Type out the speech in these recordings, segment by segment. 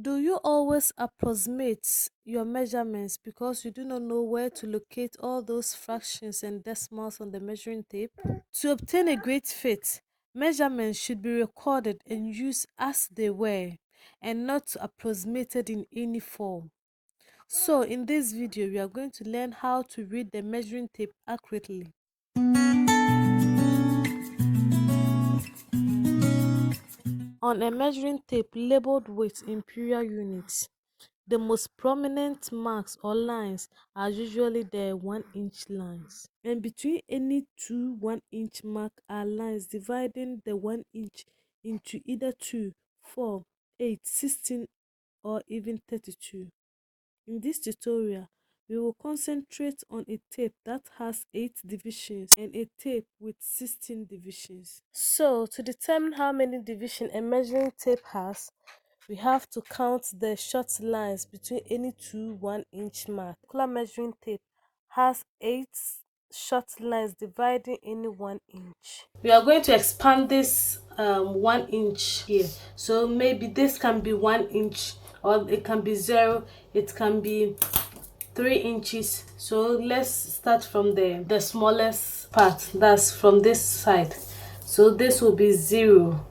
Do you always approximate your measurements because you do not know where to locate all those fractions and decimals on the measuring tape? To obtain a great fit, measurements should be recorded and used as they were and not approximated in any form. So, in this video, we are going to learn how to read the measuring tape accurately. On a measuring tape labeled with imperial units, the most prominent marks or lines are usually the 1-inch lines. And between any two 1-inch marks are lines dividing the 1 inch into either 2, 4, 8, 16, or even 32. In this tutorial, we will concentrate on a tape that has 8 divisions and a tape with 16 divisions. So, to determine how many divisions a measuring tape has, we have to count the short lines between any two 1-inch marks. The particular measuring tape has 8 short lines dividing any 1 inch. We are going to expand this 1 inch here. So maybe this can be 1 inch, or it can be 0, it can be 3 inches. So let's start from the smallest part, that's from this side. So this will be 0,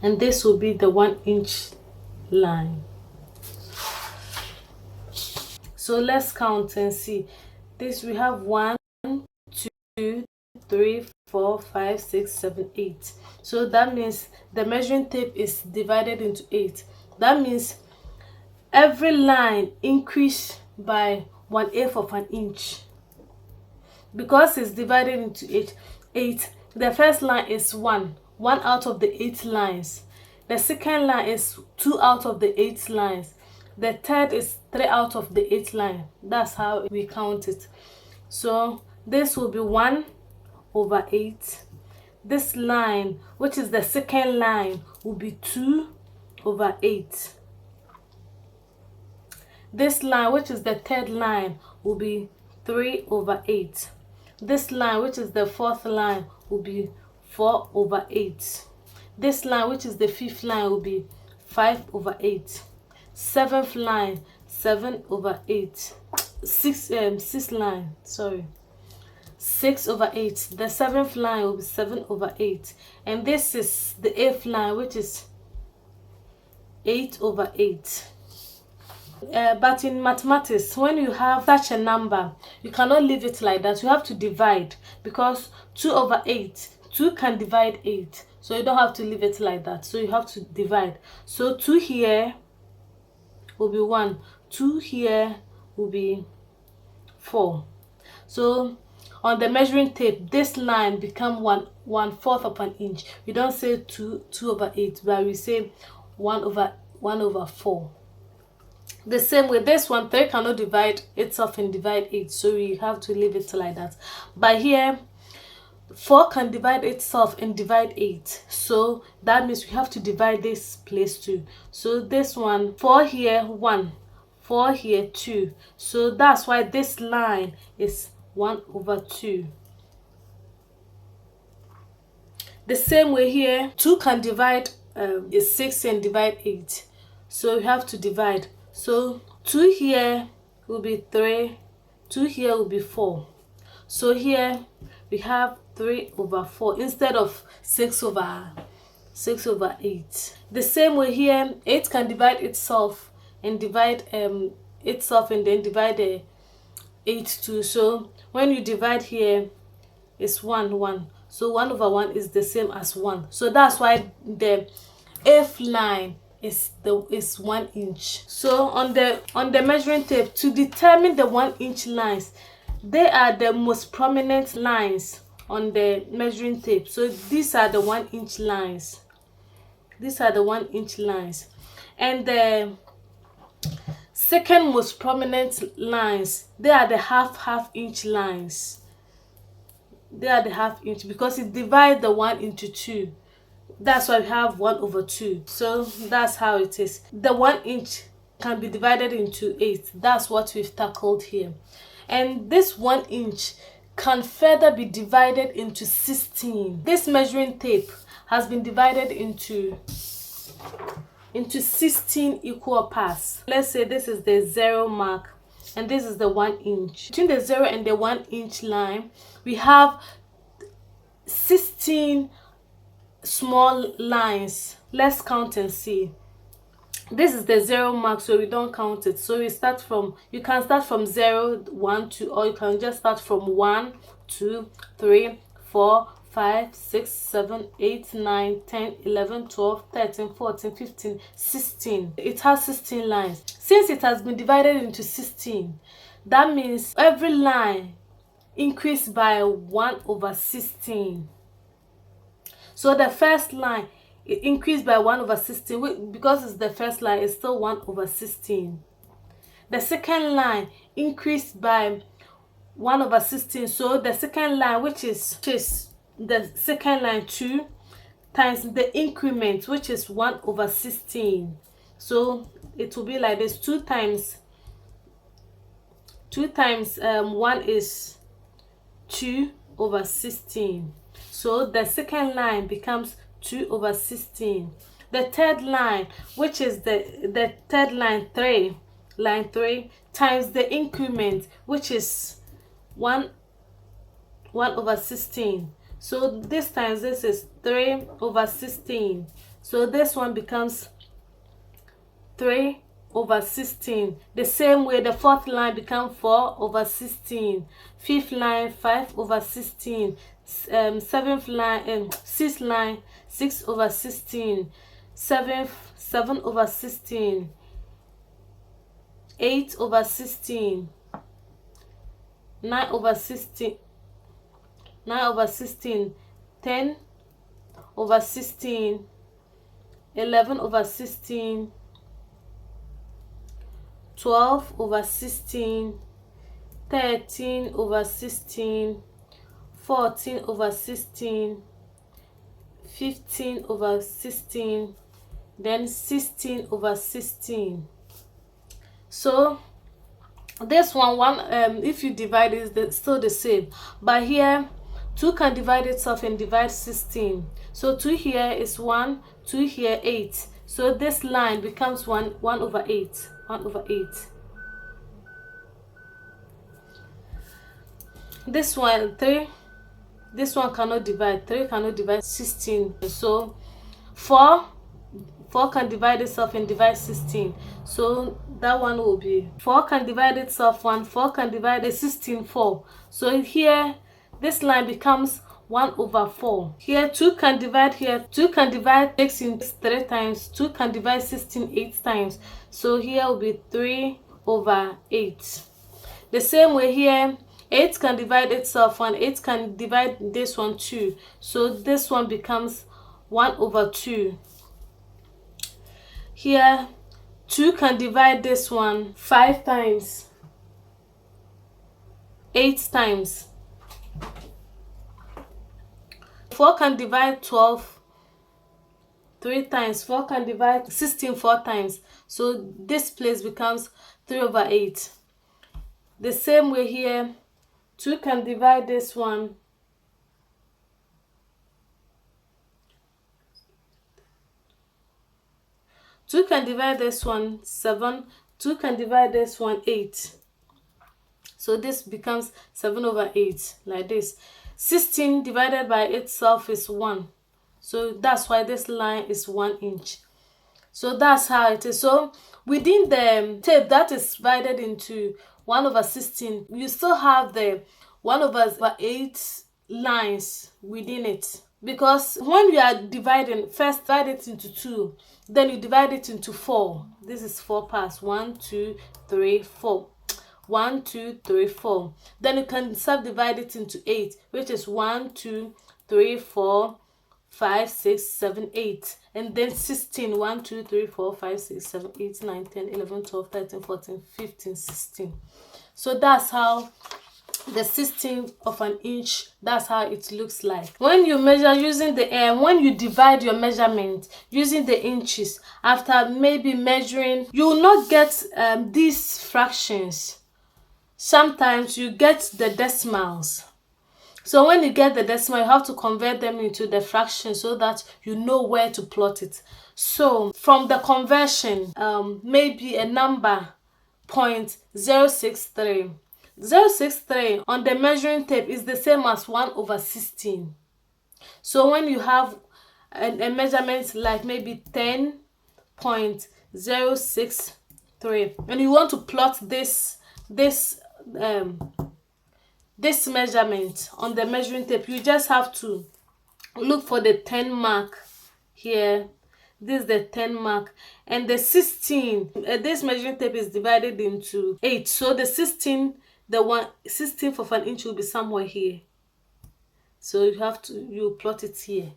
and this will be the 1-inch line. So let's count and see. This we have 1, 2, 3, 4, 5, 6, 7, 8. So that means the measuring tape is divided into 8. That means every line increased by 1/8 of an inch. Because it's divided into 8, the first line is 1 out of the 8 lines. The second line is 2 out of the 8 lines. The third is 3 out of the 8 lines. That's how we count it. So this will be 1/8. This line, which is the second line, will be 2/8. This line, which is the third line, will be 3/8. This line, which is the fourth line, will be 4/8. This line, which is the fifth line, will be 5/8. Seventh line, 7/8. Sixth line, sorry, 6/8. The seventh line will be 7/8. And this is the eighth line, which is 8/8. But in mathematics, when you have such a number, you cannot leave it like that. You have to divide, because 2/8, 2 can divide 8. So you don't have to leave it like that. So you have to divide. So 2 here will be 1. 2 here will be 4. So on the measuring tape, this line become 1/4 of an inch. We don't say 2/8, but we say 1/4. The same way, this one, 3 cannot divide itself and divide 8, so we have to leave it like that. But here, 4 can divide itself and divide 8, so that means we have to divide this place too. So this one, 4 here, 1, 4 here, 2. So that's why this line is 1/2. The same way here, 2 can divide 6 and divide 8, so we have to divide. So 2 here will be 3, 2 here will be 4. So here we have 3/4 instead of 6/8. The same way here, 8 can divide itself and divide itself and then divide 8 too. So when you divide here, it's 1. So 1/1 is the same as 1. So that's why the 8th line is 1 inch. So on the measuring tape, to determine the 1-inch lines, they are the most prominent lines on the measuring tape. So these are the 1-inch lines. These are the 1-inch lines. And the second most prominent lines, they are the half-inch lines. They are the half-inch because it divides the 1 into 2. That's why we have 1/2. So that's how it is. The 1 inch can be divided into 8. That's what we've tackled here. And this 1 inch can further be divided into 16. This measuring tape has been divided into into 16 equal parts. Let's say this is the 0 mark and this is the 1 inch. Between the 0 and the 1 inch line, we have 16 small lines. Let's count and see. This is the 0 mark, so we don't count it. So we start from, you can start from 0, 1, 2, or you can just start from 1, 2, 3, 4, 5, 6, 7, 8, 9, 10, 11, 12, 13, 14, 15, 16. It has 16 lines. Since it has been divided into 16, that means every line increased by 1/16. So the first line, it increased by 1/16. Because it's the first line, it's still 1/16. The second line increased by 1/16. So the second line, which is the second line 2 times the increment, which is 1/16. So it will be like this: 2 times 1 is 2/16. So the second line becomes 2/16. The third line, which is the third line 3, line 3 times the increment, which is 1/16. So this times this is 3/16. So this one becomes 3/16. The same way the fourth line becomes 4/16. Fifth line 5/16. Seventh line sixth line 6/16. Seventh 7/16. 8/16. 9/16. 9/16. 10/16. 11/16. 12/16. 13/16. 14/16. 15/16. Then 16/16. So this one if you divide it, it's still the same, but here 2 can divide itself and divide 16. So 2 here is 1, 2 here 8. So this line becomes 1/8. 1/8. This one 3. This one cannot divide. 3 cannot divide 16. So 4 can divide itself and divide 16. So that one will be 4 can divide itself 1. 4 can divide the 16 4. So here this line becomes 1/4. Here 2 can divide, here 2 can divide 16 3 times. 2 can divide 16 8 times. So here will be 3/8. The same way here 8 can divide itself 1. 8 can divide this one 2. So this one becomes 1/2. Here 2 can divide this one 5 times. 8 times. 4 can divide 12 3 times. 4 can divide 16 4 times. So this place becomes 3/8. The same way here 2 can divide this one 2 can divide this one 7. 2 can divide this one 8. So this becomes 7/8, like this. 16 divided by itself is 1. So that's why this line is 1 inch. So that's how it is. So within the tape that is divided into 1/16, you still have the 1/8 lines within it. Because when you are dividing, first divide it into 2, then you divide it into 4. This is 4 parts. 1, 2, 3, 4. 1, 2, 3, 4. Then you can subdivide it into 8, which is 1, 2, 3, 4, 5, 6, 7, 8. And then 16. 1, 2, 3, 4, 5, 6, 7, 8, 9, 10, 11, 12, 13, 14, 15, 16. So that's how the 16th of an inch, that's how it looks like. When you measure using the when you divide your measurement using the inches, after maybe measuring, you will not get these fractions. Sometimes you get the decimals. So when you get the decimal, you have to convert them into the fraction so that you know where to plot it. So from the conversion, maybe a number 0.063. 0.063 on the measuring tape is the same as 1/16. So when you have a measurement like maybe 10.063 and you want to plot this this measurement on the measuring tape, you just have to look for the 10 mark here. This is the 10 mark, and the 16, this measuring tape is divided into 8, so the 16, the 1/16 of an inch will be somewhere here, so you plot it here.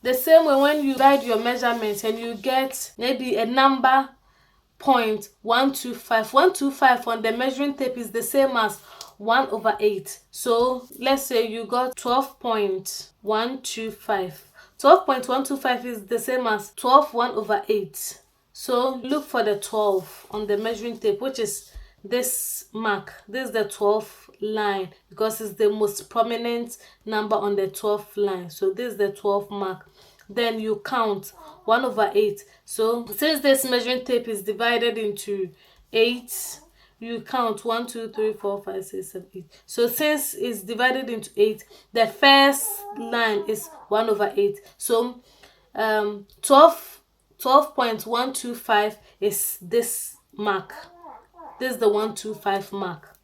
The same way, when you write your measurements and you get maybe a number 0.125, 125 on the measuring tape is the same as 1/8. So let's say you got 12.125. 12.125 is the same as 12 1/8. So look for the 12 on the measuring tape, which is this mark. This is the 12th line because it's the most prominent number on the 12th line. So this is the 12th mark. Then you count 1/8. So since this measuring tape is divided into 8, you count 1 2 3 4 5 6 7 8. So since it's divided into 8, the first line is 1/8. So 12.125 is this mark. This is the 125 mark.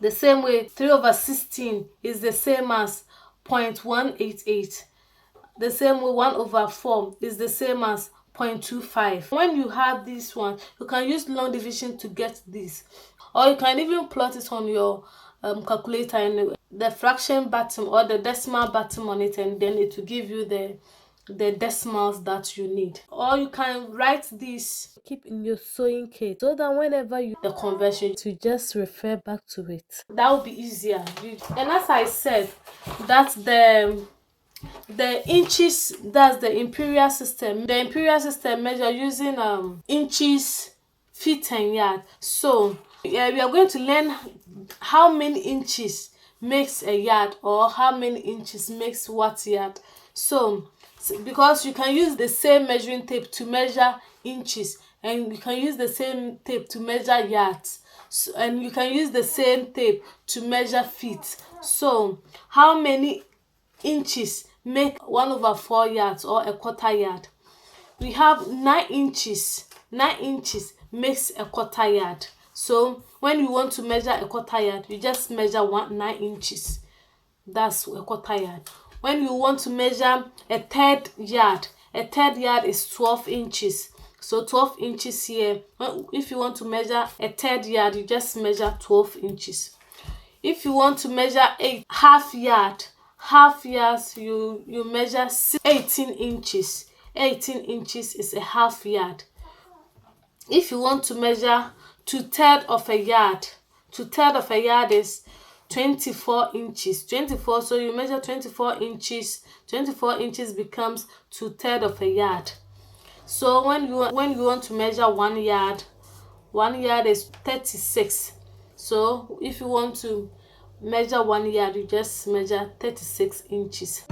The same way, 3/16 is the same as 0.188. The same way, 1/4 is the same as 0.25. When you have this one, you can use long division to get this, or you can even plot it on your calculator and the fraction button or the decimal button on it, and then it will give you the decimals that you need. Or you can write this, keep in your sewing kit, so that whenever you the conversion, to just refer back to it. That would be easier. And as I said, that's the inches, that's the imperial system. The imperial system measure using inches, feet and yard. So we are going to learn how many inches makes a yard, or how many inches makes what yard. So because you can use the same measuring tape to measure inches, and you can use the same tape to measure yards, and you can use the same tape to measure feet. So how many inches make 1/4 yards or a quarter yard? We have 9 inches. 9 inches makes a quarter yard. So when you want to measure a quarter yard, you just measure 9 inches. That's a quarter yard. When you want to measure a third yard is 12 inches. So 12 inches here. If you want to measure a third yard, you just measure 12 inches. If you want to measure a half yards, you measure 18 inches. 18 inches is a half yard. If you want to measure 2/3 of a yard, 2/3 of a yard is 24 inches. 24, so you measure 24 inches. 24 inches becomes 2/3 of a yard. So when you want to measure 1 yard, 1 yard is 36. So if you want to measure 1 yard, you just measure 36 inches.